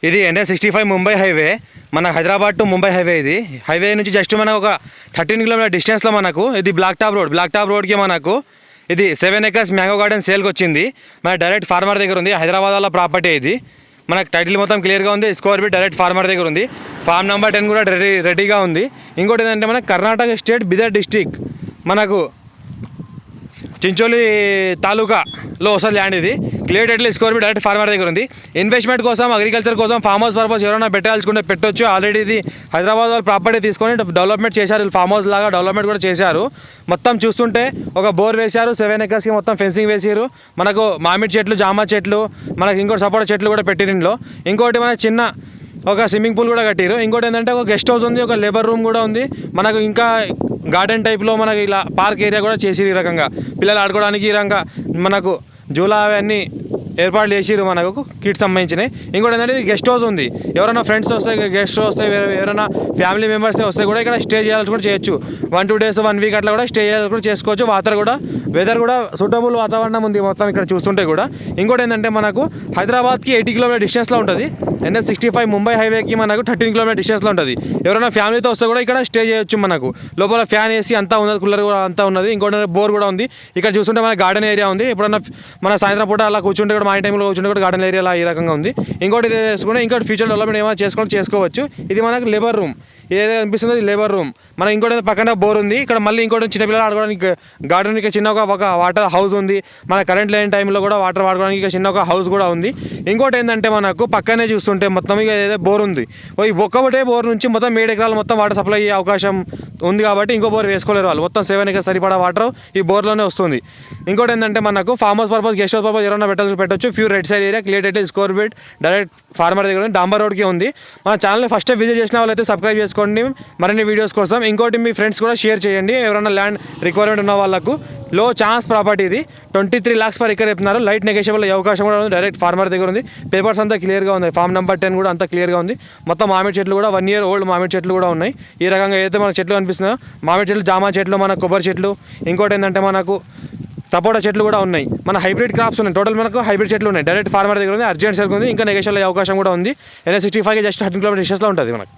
ఇది NH65 Mumbai highway, మన Hyderabad to Mumbai highway. ఇది హైవే నుంచి జస్ట్ మనకు ఒక 13 కిలోమీటర్ డిస్టెన్స్లో మనకు ఇది బ్లాక్ టాప్ రోడ్కి మనకు ఇది 7 acres మ్యాంగో గార్డెన్ సేల్కి వచ్చింది. మన డైరెక్ట్ ఫార్మర్ దగ్గర ఉంది. హైదరాబాద్ వాళ్ళ ప్రాపర్టీ ఇది. మనకు టైటిల్ మొత్తం క్లియర్గా ఉంది. స్క్వేర్ ఫీట్ డైరెక్ట్ ఫార్మర్ దగ్గర ఉంది. ఫార్మ్ నెంబర్ 10 కూడా రెడీగా ఉంది. ఇంకోటి ఏంటంటే మనకు కర్ణాటక స్టేట్ బిదర్ డిస్టిక్ మనకు చించోలి తాలూకాలో వస్తుంది ల్యాండ్. ఇది clear title square feet direct farmer దగ్గర ఉంది. ఇన్వెస్ట్మెంట్ కోసం, అగ్రికల్చర్ కోసం, ఫామ్ హౌస్ పర్పస్ ఎవరైనా పెట్టాల్సుకుంటే పెట్టొచ్చు. ఆల్రెడీ ఇది హైదరాబాద్ వాళ్ళు ప్రాపర్టీ తీసుకొని డెవలప్మెంట్ చేశారు. ఫామ్ హౌస్ లాగా డెవలప్మెంట్ కూడా చేశారు. మొత్తం చూస్తుంటే ఒక బోర్ వేశారు. 7 acresకి మొత్తం ఫెన్సింగ్ వేసారు. మనకు మామిడి చెట్లు, జామ చెట్లు, మనకు ఇంకోటి సపోటా చెట్లు కూడా పెట్టిరు. ఇంట్లో ఇంకోటి మన చిన్న ఒక స్విమ్మింగ్ పూల్ కూడా కట్టారు. ఇంకోటి ఏంటంటే ఒక గెస్ట్ హౌస్ ఉంది, ఒక లేబర్ రూమ్ కూడా ఉంది. మనకు ఇంకా గార్డెన్ టైప్లో మనకి ఇలా పార్క్ ఏరియా కూడా చేసిరు. ఈ రకంగా పిల్లలు ఆడుకోవడానికి ఈ రకంగా మనకు జూలా అవన్నీ ఏర్పాట్లు చేసిరు మనకు కిడ్స్ సంబంధించినవి. ఇంకోటి ఏంటంటే ఇది గెస్ట్ హౌస్ ఉంది. ఎవరైనా ఫ్రెండ్స్ వస్తే, గెస్ట్ వస్తే, ఎవరైనా ఫ్యామిలీ మెంబర్స్ వస్తే కూడా ఇక్కడ స్టే చేయాల్సి కూడా చేయొచ్చు. 1-2 days 1 week అట్లా కూడా స్టే చేయాల్సి కూడా చేసుకోవచ్చు. వెదర్ కూడా సూటబుల్ వాతావరణం ఉంది మొత్తం ఇక్కడ చూస్తుంటే కూడా. ఇంకోటి ఏంటంటే మనకు హైదరాబాద్కి 80 కిలోమీటర్ డిస్టెన్స్లో ఉంటుంది. NH65 ముంబై హైవేకి మనకు 13 కిలోమీటర్ డిస్టెన్స్లో ఉంటుంది. ఎవరైనా ఫ్యామిలీతో వస్తే కూడా ఇక్కడ స్టే చేయొచ్చు. మనకు లోపల ఫ్యాన్ ఏసీ అంతా ఉన్నది, కూలర్ కూడా అంతా ఉన్నది. ఇంకోటి బోర్ కూడా ఉంది. ఇక్కడ చూస్తుంటే మన గార్డెన్ ఏరియా ఉంది. ఎప్పుడన్నా మన సాయంత్రం పూట అలా కూర్చుంటే కూడా, మా టైంలో కూర్చుంటే కూడా గార్డెన్ ఏరియా అలా ఈ రకంగా ఉంది. ఇంకోటి ఇది చేసుకుంటే ఇంకోటి ఫ్యూచర్ డెవలప్మెంట్ ఏమైనా చేసుకోవచ్చు. ఇది మనకు లేబర్ రూమ్. ఏదైతే అనిపిస్తుంది లేబర్ రూమ్. మనకి ఇంకోటి పక్కన బోర్ ఉంది. ఇక్కడ మళ్ళీ ఇంకోటి చిన్నపిల్లలు ఆడుకోవడానికి గార్డెన్ చిన్న ఒక వాటర్ హౌస్ ఉంది. మన కరెంట్ లేని టైంలో కూడా వాటర్ వాడుకోవడానికి చిన్న ఒక హౌస్ కూడా ఉంది. ఇంకోటి ఏంటంటే మనకు పక్కనే చూస్తుంటే మొత్తం ఇక ఏదైతే బోర్ ఉంది, ఈ ఒక్కటే బోర్ నుంచి మొత్తం 7 acres మొత్తం వాటర్ సప్లై అయ్యే అవకాశం ఉంది. కాబట్టి ఇంకో బోర్ వేసుకోలేరు వాళ్ళు. మొత్తం 7 acres సరిపడా వాటర్ ఈ బోర్లోనే వస్తుంది. ఇంకోటి ఏంటంటే మనకు farm house purpose, guest house purpose ఎవరైనా పెట్టచ్చు. Pure red side area, clear title square feet direct farmer దగ్గర ఉంది. డాంబర్ రోడ్కి ఉంది. మన ఛానల్ని ఫస్ట్ విజిట్ చేసిన వాళ్ళైతే సబ్స్క్రైబ్ చేసుకోండి మరిన్ని వీడియోస్ కోసం. ఇంకోటి మీ ఫ్రెండ్స్ కూడా షేర్ చేయండి ఎవరైనా ల్యాండ్ రిక్వైర్మెంట్ ఉన్న వాళ్ళకు. లో ఛాన్స్ ప్రాపర్టీ ఇది. 23 lakhs per acre చెప్తున్నారు. లైట్ నెగోషియబుల్ అయ్యే అవకాశం కూడా ఉంది. డైరెక్ట్ ఫార్మర్ దగ్గర ఉంది. పేపర్స్ అంతా క్లియర్గా ఉంది. ఫామ్ నెంబర్ 10 కూడా అంతా క్లియర్గా ఉంది. మొత్తం మామిడి చెట్లు కూడా 1 year old మామిడి చెట్లు కూడా ఉన్నాయి. ఈ రకంగా ఏదైతే మన చెట్లు కనిపిస్తున్నాయో మామిడి చెట్లు, జామ చెట్లు, మన కొబ్బరి చెట్లు, ఇంకోటి ఏంటంటే మనకు సపోటా చెట్లు కూడా ఉన్నాయి. మన హైబ్రిడ్ క్రాప్స్ ఉన్నాయి. టోటల్ మనకు హైబ్రిడ్ చెట్లు ఉన్నాయి. డైరెక్ట్ ఫార్మర్ దగ్గర ఉంది. అర్జెంట్ సెల్ ఉంది. ఇంకా నెగోషియబుల్ అయ్యే అవకాశం కూడా ఉంది. NH65కి జస్ట్ 13 కిలోమీటర్ డిస్టెన్స్లో ఉంటుంది మనకు.